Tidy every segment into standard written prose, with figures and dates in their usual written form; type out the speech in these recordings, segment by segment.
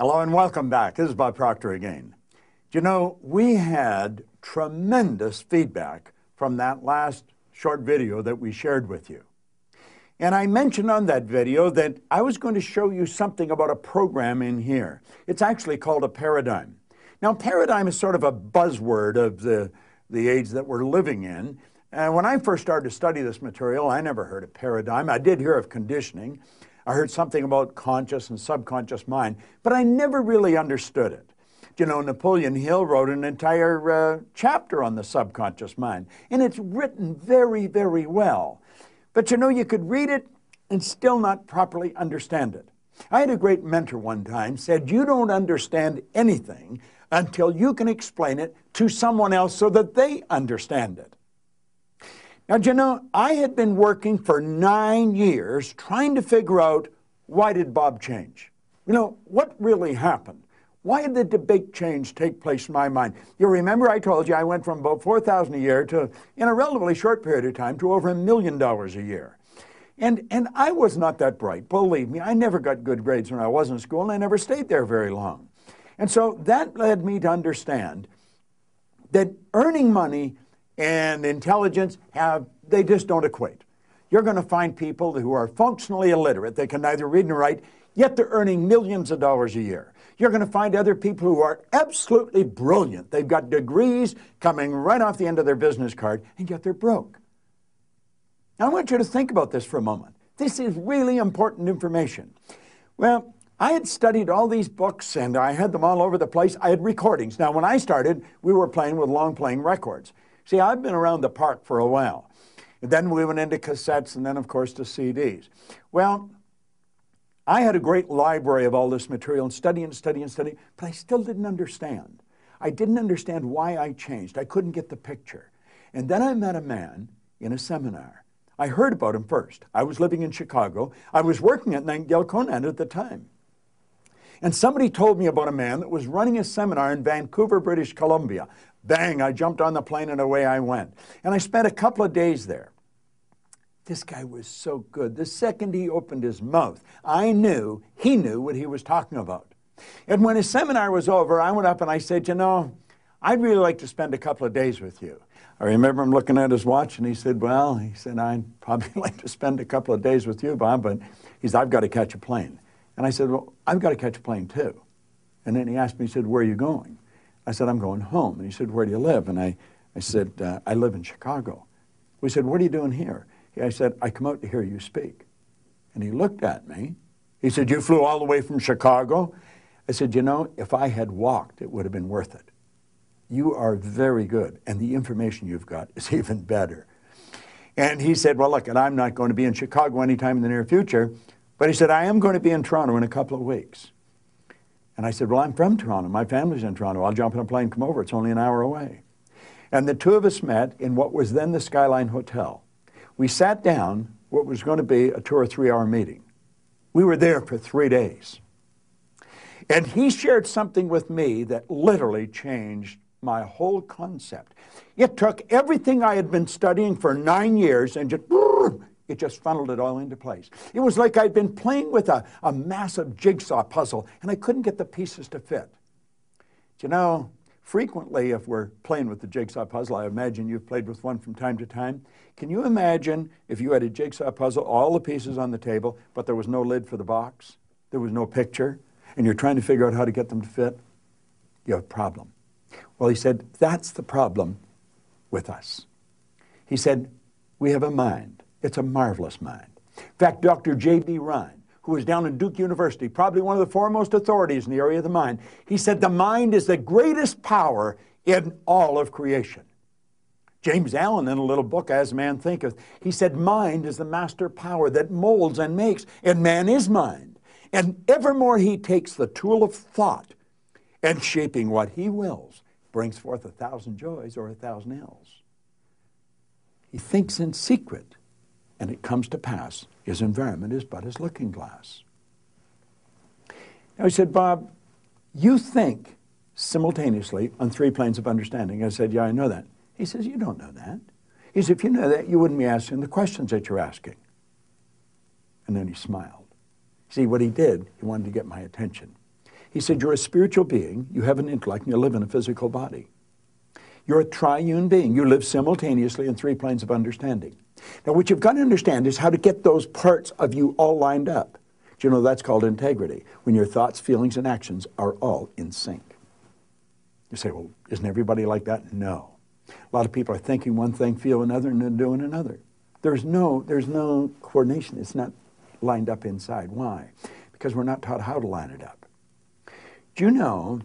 Hello and welcome back. This is Bob Proctor again. You know, we had tremendous feedback from that last short video that we shared with you. And I mentioned on that video that I was going to show you something about a program in here. It's actually called a paradigm. Now, paradigm is sort of a buzzword of the age that we're living in. And when I first started to study this material, I never heard of paradigm. I did hear of conditioning. I heard something about conscious and subconscious mind, but I never really understood it. You know, Napoleon Hill wrote an entire chapter on the subconscious mind, and it's written very, very well. But you know, you could read it and still not properly understand it. I had a great mentor one time said, you don't understand anything until you can explain it to someone else so that they understand it. Now, you know, I had been working for 9 years trying to figure out, why did Bob change? You know, what really happened? Why did the big change take place in my mind? You remember I told you I went from about $4,000 a year to, in a relatively short period of time, to over $1 million a year. And I was not that bright. Believe me, I never got good grades when I was in school, and I never stayed there very long. And so that led me to understand that earning money and intelligence they just don't equate. You're going to find people who are functionally illiterate. They can neither read nor write, yet they're earning millions of dollars a year. You're going to find other people who are absolutely brilliant. They've got degrees coming right off the end of their business card, and yet they're broke. Now, I want you to think about this for a moment. This is really important information. Well, I had studied all these books, and I had them all over the place. I had recordings. Now, when I started, we were playing with long-playing records. See, I've been around the park for a while. And then we went into cassettes, and then, of course, to CDs. Well, I had a great library of all this material, and study, but I still didn't understand. I didn't understand why I changed. I couldn't get the picture. And then I met a man in a seminar. I heard about him first. I was living in Chicago. I was working at Nightingale Conant at the time. And somebody told me about a man that was running a seminar in Vancouver, British Columbia. Bang, I jumped on the plane and away I went. And I spent a couple of days there. This guy was so good. The second he opened his mouth, I knew he knew what he was talking about. And when his seminar was over, I went up and I said, you know, I'd really like to spend a couple of days with you. I remember him looking at his watch and he said, well, I'd probably like to spend a couple of days with you, Bob, but he said, I've got to catch a plane. And I said, well, I've got to catch a plane too. And then he asked me, he said, where are you going? I said, I'm going home. And he said, where do you live? And I said, I live in Chicago. We said, what are you doing here? I said, I come out to hear you speak. And he looked at me. He said, you flew all the way from Chicago? I said, you know, if I had walked, it would have been worth it. You are very good, and the information you've got is even better. And he said, well, look, and I'm not going to be in Chicago anytime in the near future, but he said, I am going to be in Toronto in a couple of weeks. And I said, well, I'm from Toronto. My family's in Toronto. I'll jump on a plane, come over. It's only an hour away. And the two of us met in what was then the Skyline Hotel. We sat down, what was going to be a 2 or 3 hour meeting. We were there for 3 days. And he shared something with me that literally changed my whole concept. It took everything I had been studying for 9 years and it just funneled it all into place. It was like I'd been playing with a massive jigsaw puzzle, and I couldn't get the pieces to fit. You know, frequently, if we're playing with the jigsaw puzzle, I imagine you've played with one from time to time. Can you imagine if you had a jigsaw puzzle, all the pieces on the table, but there was no lid for the box, there was no picture, and you're trying to figure out how to get them to fit? You have a problem. Well, he said, that's the problem with us. He said, we have a mind. It's a marvelous mind. In fact, Dr. J.B. Rhine, who was down in Duke University, probably one of the foremost authorities in the area of the mind, he said the mind is the greatest power in all of creation. James Allen, in a little book, As Man Thinketh, he said mind is the master power that molds and makes, and man is mind. And evermore he takes the tool of thought and shaping what he wills, brings forth 1,000 joys or 1,000 ills. He thinks in secret, and it comes to pass. His environment is but his looking glass. Now he said, Bob, you think simultaneously on 3 planes of understanding. I said, yeah, I know that. He says, you don't know that. He said, if you know that, you wouldn't be asking the questions that you're asking. And then he smiled. See, what he did, he wanted to get my attention. He said, you're a spiritual being, you have an intellect, and you live in a physical body. You're a triune being. You live simultaneously in 3 planes of understanding. Now, what you've got to understand is how to get those parts of you all lined up. Do you know that's called integrity? When your thoughts, feelings, and actions are all in sync. You say, well, isn't everybody like that? No. A lot of people are thinking one thing, feel another, and then doing another. There's no coordination. It's not lined up inside. Why? Because we're not taught how to line it up. Do you know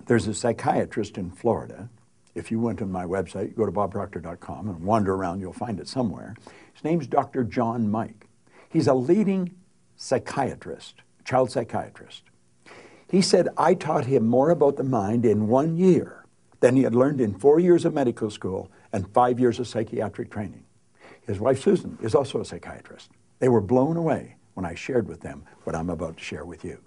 there's a psychiatrist in Florida? If you went to my website, you go to bobproctor.com and wander around, you'll find it somewhere. His name's Dr. John Mike. He's a leading psychiatrist, child psychiatrist. He said, I taught him more about the mind in 1 year than he had learned in 4 years of medical school and 5 years of psychiatric training. His wife, Susan, is also a psychiatrist. They were blown away when I shared with them what I'm about to share with you.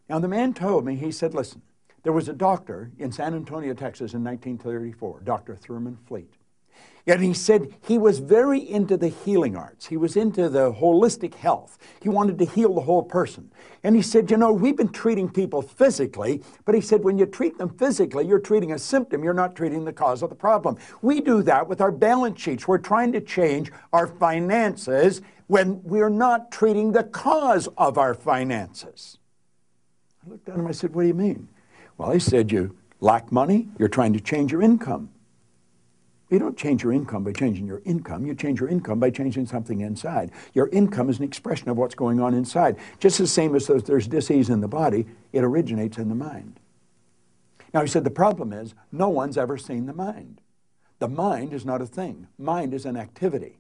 Now, the man told me, he said, listen, there was a doctor in San Antonio, Texas in 1934, Dr. Thurman Fleet. And he said he was very into the healing arts. He was into the holistic health. He wanted to heal the whole person. And he said, you know, we've been treating people physically, but he said when you treat them physically, you're treating a symptom. You're not treating the cause of the problem. We do that with our balance sheets. We're trying to change our finances when we're not treating the cause of our finances. I looked at him, I said, what do you mean? Well, he said, you lack money, you're trying to change your income. You don't change your income by changing your income. You change your income by changing something inside. Your income is an expression of what's going on inside. Just the same as there's disease in the body, it originates in the mind. Now, he said the problem is no one's ever seen the mind. The mind is not a thing. Mind is an activity.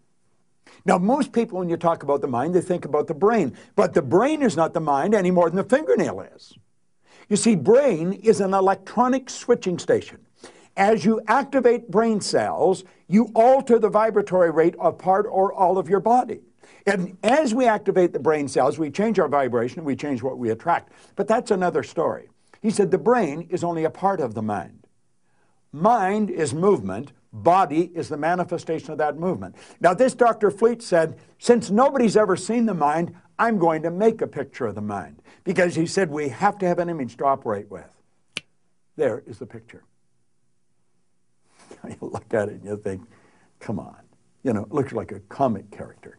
Now, most people, when you talk about the mind, they think about the brain. But the brain is not the mind any more than the fingernail is. You see, brain is an electronic switching station. As you activate brain cells, you alter the vibratory rate of part or all of your body. And as we activate the brain cells, we change our vibration, we change what we attract. But that's another story. He said the brain is only a part of the mind. Mind is movement. Body is the manifestation of that movement. Now, this Dr. Fleet said, since nobody's ever seen the mind, I'm going to make a picture of the mind. Because he said we have to have an image to operate with. There is the picture. You look at it and you think, come on. You know, it looks like a comic character.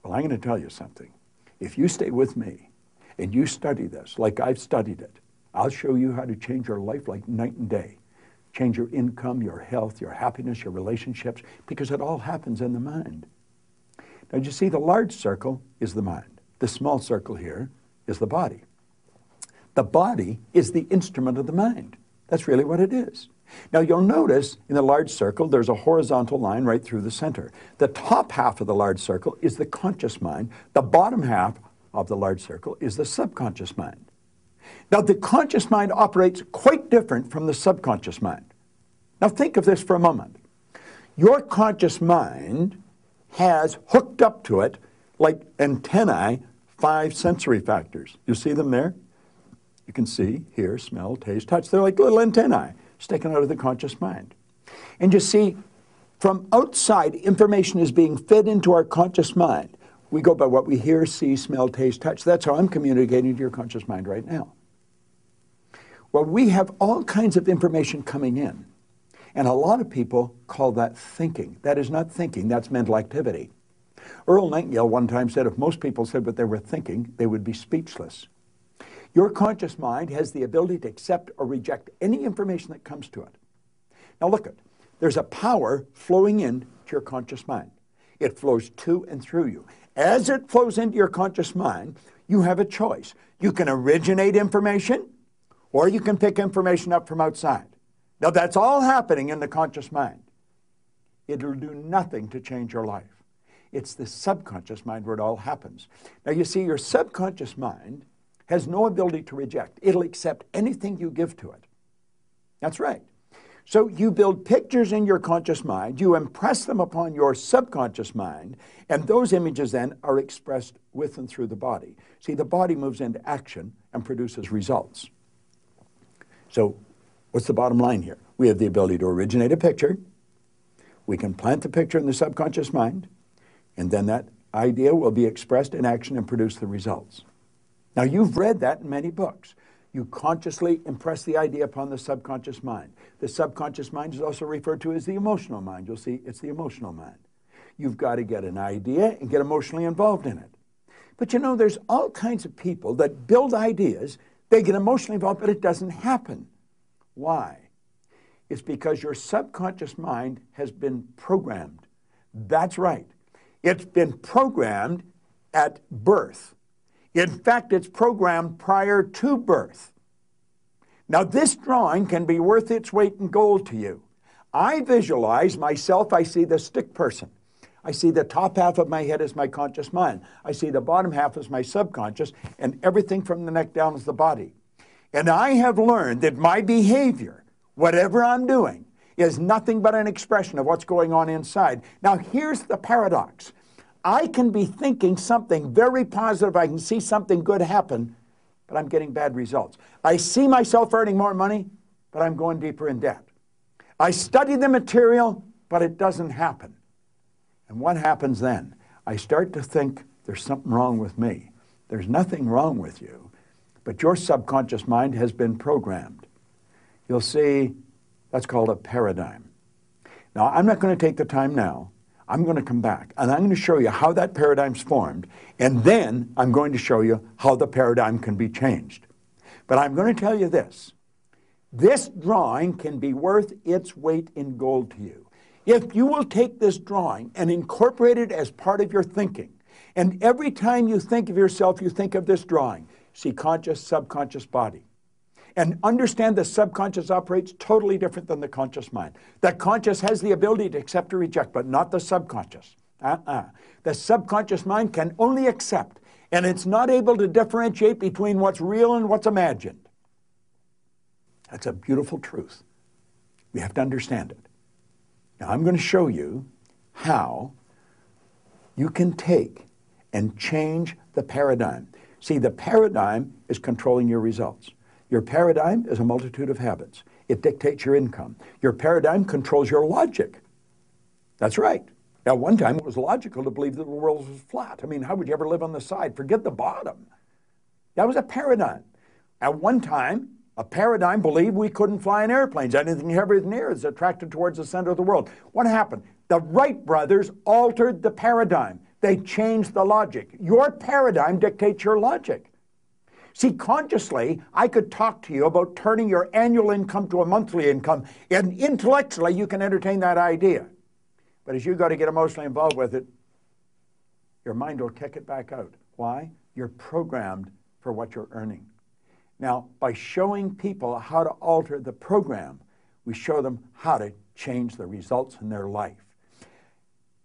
Well, I'm going to tell you something. If you stay with me and you study this like I've studied it, I'll show you how to change your life like night and day. Change your income, your health, your happiness, your relationships, because it all happens in the mind. Now, you see, the large circle is the mind. The small circle here is the body. The body is the instrument of the mind. That's really what it is. Now, you'll notice in the large circle, there's a horizontal line right through the center. The top half of the large circle is the conscious mind. The bottom half of the large circle is the subconscious mind. Now, the conscious mind operates quite different from the subconscious mind. Now, think of this for a moment. Your conscious mind has hooked up to it, like antennae, 5 sensory factors. You see them there? You can see, hear, smell, taste, touch. They're like little antennae sticking out of the conscious mind. And you see, from outside, information is being fed into our conscious mind. We go by what we hear, see, smell, taste, touch. That's how I'm communicating to your conscious mind right now. Well, we have all kinds of information coming in. And a lot of people call that thinking. That is not thinking, that's mental activity. Earl Nightingale one time said if most people said what they were thinking, they would be speechless. Your conscious mind has the ability to accept or reject any information that comes to it. Now look at, there's a power flowing into your conscious mind. It flows to and through you. As it flows into your conscious mind, you have a choice. You can originate information, or you can pick information up from outside. Now that's all happening in the conscious mind. It'll do nothing to change your life. It's the subconscious mind where it all happens. Now you see, your subconscious mind has no ability to reject. It'll accept anything you give to it. That's right. So you build pictures in your conscious mind, you impress them upon your subconscious mind, and those images then are expressed with and through the body. See, the body moves into action and produces results. So what's the bottom line here? We have the ability to originate a picture. We can plant the picture in the subconscious mind, and then that idea will be expressed in action and produce the results. Now, you've read that in many books. You consciously impress the idea upon the subconscious mind. The subconscious mind is also referred to as the emotional mind. You'll see it's the emotional mind. You've got to get an idea and get emotionally involved in it. But you know, there's all kinds of people that build ideas, they get emotionally involved, but it doesn't happen. Why? It's because your subconscious mind has been programmed. That's right. It's been programmed at birth. In fact, it's programmed prior to birth. Now, this drawing can be worth its weight in gold to you. I visualize myself, I see the stick person. I see the top half of my head as my conscious mind. I see the bottom half as my subconscious, and everything from the neck down is the body. And I have learned that my behavior, whatever I'm doing, is nothing but an expression of what's going on inside. Now, here's the paradox. I can be thinking something very positive. I can see something good happen, but I'm getting bad results. I see myself earning more money, but I'm going deeper in debt. I study the material, but it doesn't happen. And what happens then? I start to think there's something wrong with me. There's nothing wrong with you, but your subconscious mind has been programmed. You'll see that's called a paradigm. Now, I'm not going to take the time now. I'm going to come back, and I'm going to show you how that paradigm's formed, and then I'm going to show you how the paradigm can be changed. But I'm going to tell you this. This drawing can be worth its weight in gold to you. If you will take this drawing and incorporate it as part of your thinking, and every time you think of yourself, you think of this drawing, see conscious, subconscious body, and understand the subconscious operates totally different than the conscious mind. The conscious has the ability to accept or reject, but not the subconscious. The subconscious mind can only accept, and it's not able to differentiate between what's real and what's imagined. That's a beautiful truth. We have to understand it. Now, I'm going to show you how you can take and change the paradigm. See, the paradigm is controlling your results. Your paradigm is a multitude of habits. It dictates your income. Your paradigm controls your logic. That's right. At one time, it was logical to believe that the world was flat. I mean, how would you ever live on the side? Forget the bottom. That was a paradigm. At one time, a paradigm believed we couldn't fly in airplanes. Anything heavier than air is attracted towards the center of the world. What happened? The Wright brothers altered the paradigm. They changed the logic. Your paradigm dictates your logic. See, consciously, I could talk to you about turning your annual income to a monthly income, and intellectually, you can entertain that idea. But as you got to get emotionally involved with it, your mind will kick it back out. Why? You're programmed for what you're earning. Now, by showing people how to alter the program, we show them how to change the results in their life.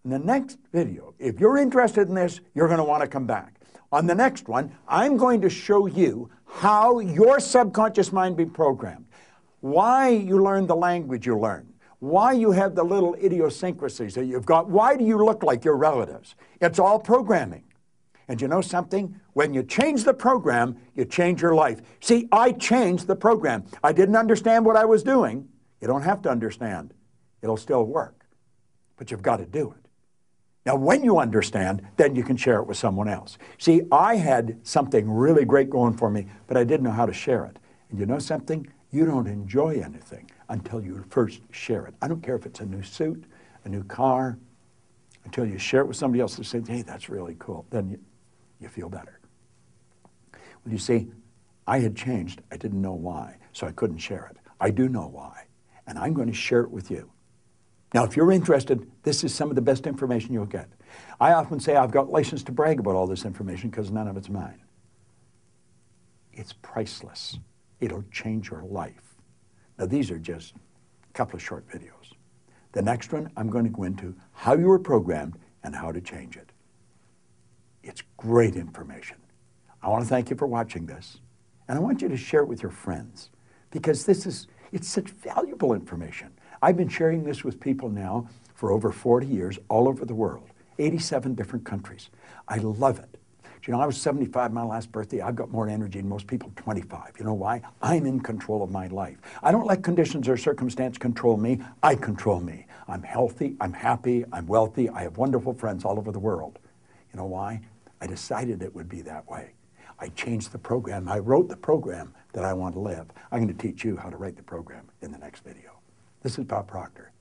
In the next video, if you're interested in this, you're going to want to come back. On the next one, I'm going to show you how your subconscious mind be programmed, why you learn the language you learn, why you have the little idiosyncrasies that you've got, why do you look like your relatives. It's all programming. And you know something? When you change the program, you change your life. See, I changed the program. I didn't understand what I was doing. You don't have to understand. It'll still work. But you've got to do it. Now, when you understand, then you can share it with someone else. See, I had something really great going for me, but I didn't know how to share it. And you know something? You don't enjoy anything until you first share it. I don't care if it's a new suit, a new car, until you share it with somebody else and say, hey, that's really cool. Then you feel better. Well, you see, I had changed. I didn't know why, so I couldn't share it. I do know why, and I'm going to share it with you. Now, if you're interested, this is some of the best information you'll get. I often say I've got license to brag about all this information because none of it's mine. It's priceless. It'll change your life. Now, these are just a couple of short videos. The next one, I'm going to go into how you were programmed and how to change it. It's great information. I want to thank you for watching this, and I want you to share it with your friends because it's such valuable information. I've been sharing this with people now for over 40 years all over the world, 87 different countries. I love it. You know, I was 75 my last birthday. I've got more energy than most people 25. You know why? I'm in control of my life. I don't let conditions or circumstance control me. I control me. I'm healthy, I'm happy, I'm wealthy. I have wonderful friends all over the world. You know why? I decided it would be that way. I changed the program. I wrote the program that I want to live. I'm going to teach you how to write the program in the next video. This is Bob Proctor.